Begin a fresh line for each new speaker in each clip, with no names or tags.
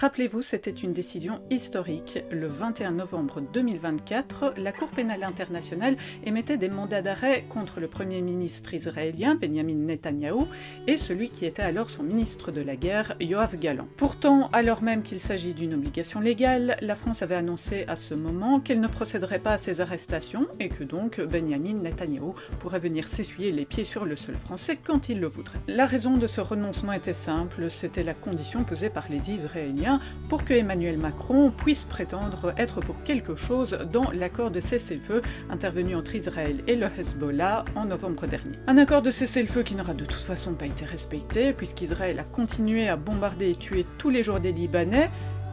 Rappelez-vous, c'était une décision historique. Le 21 novembre 2024, la Cour pénale internationale émettait des mandats d'arrêt contre le Premier ministre israélien, Benjamin Netanyahou, et celui qui était alors son ministre de la Guerre, Yoav Gallant. Pourtant, alors même qu'il s'agit d'une obligation légale, la France avait annoncé à ce moment qu'elle ne procéderait pas à ces arrestations et que donc Benjamin Netanyahou pourrait venir s'essuyer les pieds sur le sol français quand il le voudrait. La raison de ce renoncement était simple, c'était la condition posée par les Israéliens pour que Emmanuel Macron puisse prétendre être pour quelque chose dans l'accord de cessez-le-feu intervenu entre Israël et le Hezbollah en novembre dernier. Un accord de cessez-le-feu qui n'aura de toute façon pas été respecté puisqu'Israël a continué à bombarder et tuer tous les jours des Libanais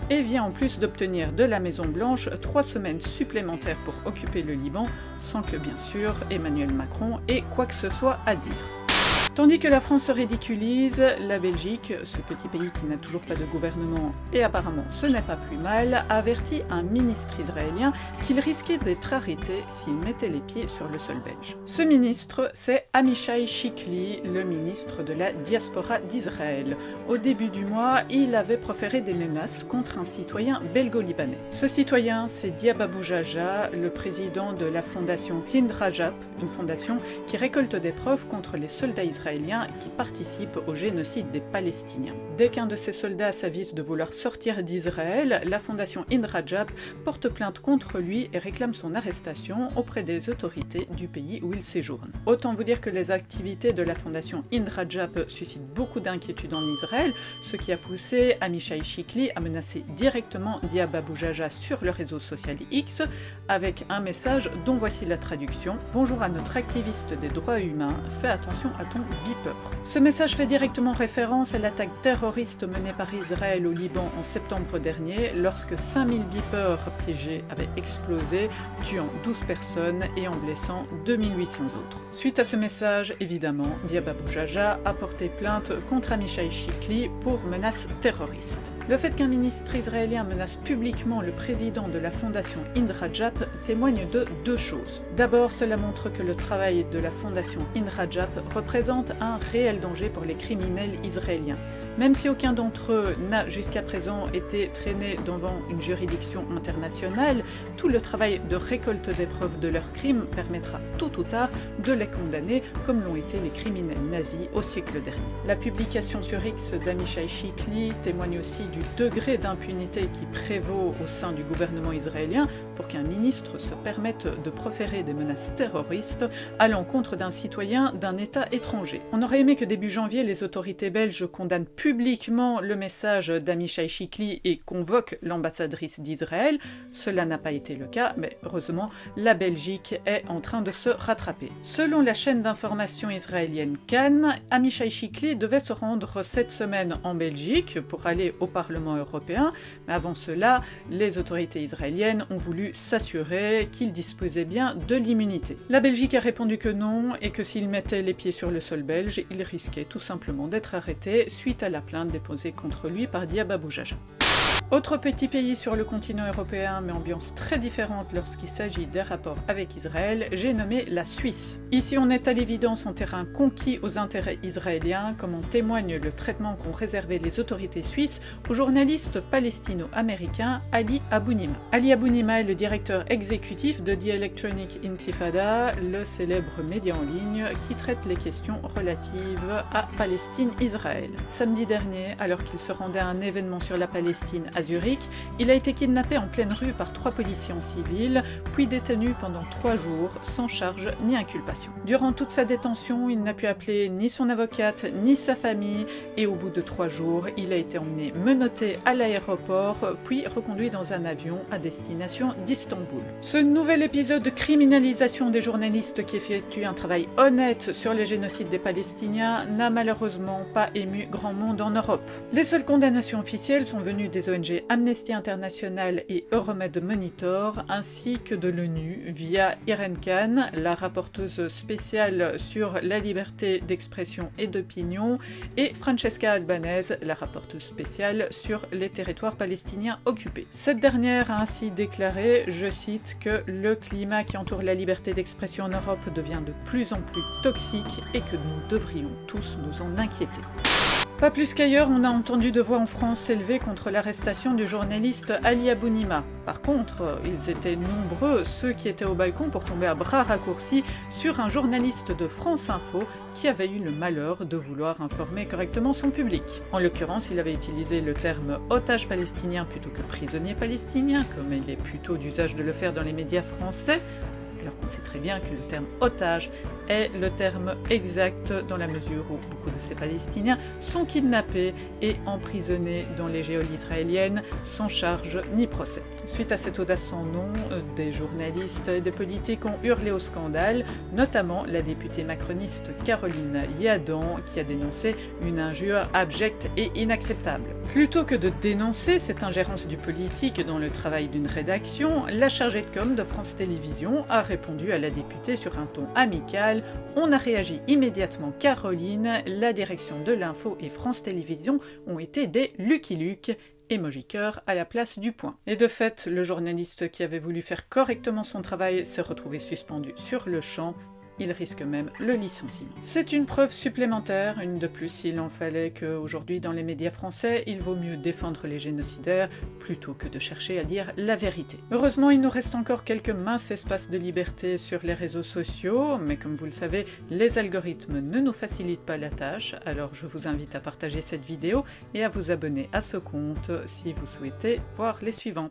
et vient en plus d'obtenir de la Maison-Blanche 3 semaines supplémentaires pour occuper le Liban sans que bien sûr Emmanuel Macron ait quoi que ce soit à dire. Tandis que la France se ridiculise, la Belgique, ce petit pays qui n'a toujours pas de gouvernement et apparemment ce n'est pas plus mal, a averti un ministre israélien qu'il risquait d'être arrêté s'il mettait les pieds sur le sol belge. Ce ministre, c'est Amichai Chikli, le ministre de la diaspora d'Israël. Au début du mois, il avait proféré des menaces contre un citoyen belgo-libanais. Ce citoyen, c'est Diab Abu Jaja, le président de la fondation Hind Rajab, une fondation qui récolte des preuves contre les soldats israéliens qui participent au génocide des Palestiniens. Dès qu'un de ces soldats s'avise de vouloir sortir d'Israël, la fondation Hind Rajab porte plainte contre lui et réclame son arrestation auprès des autorités du pays où il séjourne. Autant vous dire que les activités de la fondation Hind Rajab suscitent beaucoup d'inquiétude en Israël, ce qui a poussé Amichai Chikli à menacer directement Diab Abu Jaja sur le réseau social X avec un message dont voici la traduction. Bonjour à notre activiste des droits humains, fais attention à ton beeper. Ce message fait directement référence à l'attaque terroriste menée par Israël au Liban en septembre dernier, lorsque 5000 beepers piégés avaient explosé, tuant 12 personnes et en blessant 2800 autres. Suite à ce message, évidemment, Diab Abu Jaja a porté plainte contre Amichai Chikli pour menace terroriste. Le fait qu'un ministre israélien menace publiquement le président de la fondation Hind Rajab témoigne de deux choses. D'abord, cela montre que le travail de la fondation Hind Rajab représente un réel danger pour les criminels israéliens. Même si aucun d'entre eux n'a jusqu'à présent été traîné devant une juridiction internationale, tout le travail de récolte des preuves de leurs crimes permettra tôt ou tard de les condamner comme l'ont été les criminels nazis au siècle dernier. La publication sur X d'Amichai Chikli témoigne aussi du degré d'impunité qui prévaut au sein du gouvernement israélien pour qu'un ministre se permette de proférer des menaces terroristes à l'encontre d'un citoyen d'un État étranger. On aurait aimé que début janvier, les autorités belges condamnent publiquement le message d'Amichai Chikli et convoquent l'ambassadrice d'Israël. Cela n'a pas été le cas, mais heureusement, la Belgique est en train de se rattraper. Selon la chaîne d'information israélienne Cannes, Amichai Chikli devait se rendre cette semaine en Belgique pour aller au Parlement européen, mais avant cela, les autorités israéliennes ont voulu s'assurer qu'il disposait bien de l'immunité. La Belgique a répondu que non et que s'il mettait les pieds sur le sol belge, il risquait tout simplement d'être arrêté suite à la plainte déposée contre lui par Diab Abu Jaja. Autre petit pays sur le continent européen, mais ambiance très différente lorsqu'il s'agit des rapports avec Israël, j'ai nommé la Suisse. Ici on est à l'évidence en terrain conquis aux intérêts israéliens, comme en témoigne le traitement qu'ont réservé les autorités suisses au journaliste palestino-américain Ali Abounima. Ali Abounima est le directeur exécutif de The Electronic Intifada, le célèbre média en ligne qui traite les questions relatives à Palestine-Israël. Samedi dernier, alors qu'il se rendait à un événement sur la Palestine à Zurich, il a été kidnappé en pleine rue par 3 policiers en civil, puis détenu pendant 3 jours, sans charge ni inculpation. Durant toute sa détention, il n'a pu appeler ni son avocate, ni sa famille, et au bout de 3 jours, il a été emmené menotté à l'aéroport, puis reconduit dans un avion à destination d'Istanbul. Ce nouvel épisode de criminalisation des journalistes qui effectuent un travail honnête sur les génocides des Palestiniens n'a malheureusement pas ému grand monde en Europe. Les seules condamnations officielles sont venues des ONG Amnesty International et Euromed Monitor, ainsi que de l'ONU via Irene Khan, la rapporteuse spéciale sur la liberté d'expression et d'opinion, et Francesca Albanese, la rapporteuse spéciale sur les territoires palestiniens occupés. Cette dernière a ainsi déclaré, je cite, que le climat qui entoure la liberté d'expression en Europe devient de plus en plus toxique et que nous devrions tous nous en inquiéter. Pas plus qu'ailleurs, on a entendu de voix en France s'élever contre l'arrestation du journaliste Ali Abounima. Par contre, ils étaient nombreux, ceux qui étaient au balcon pour tomber à bras raccourcis sur un journaliste de France Info qui avait eu le malheur de vouloir informer correctement son public. En l'occurrence, il avait utilisé le terme otage palestinien plutôt que prisonnier palestinien, comme il est plutôt d'usage de le faire dans les médias français, alors qu'on sait très bien que le terme otage est le terme exact dans la mesure où beaucoup de ces Palestiniens sont kidnappés et emprisonnés dans les geôles israéliennes sans charge ni procès. Suite à cette audace sans nom, des journalistes et des politiques ont hurlé au scandale, notamment la députée macroniste Caroline Yadan qui a dénoncé une injure abjecte et inacceptable. Plutôt que de dénoncer cette ingérence du politique dans le travail d'une rédaction, la chargée de com de France Télévisions a répondu à la députée sur un ton amical. On a réagi immédiatement Caroline, la direction de l'info et France Télévisions ont été des Lucky Luke. Emoji cœur à la place du point. Et de fait, le journaliste qui avait voulu faire correctement son travail s'est retrouvé suspendu sur le champ. Il risque même le licenciement. C'est une preuve supplémentaire, une de plus il en fallait, qu'aujourd'hui dans les médias français, il vaut mieux défendre les génocidaires plutôt que de chercher à dire la vérité. Heureusement, il nous reste encore quelques minces espaces de liberté sur les réseaux sociaux, mais comme vous le savez, les algorithmes ne nous facilitent pas la tâche, alors je vous invite à partager cette vidéo et à vous abonner à ce compte si vous souhaitez voir les suivantes.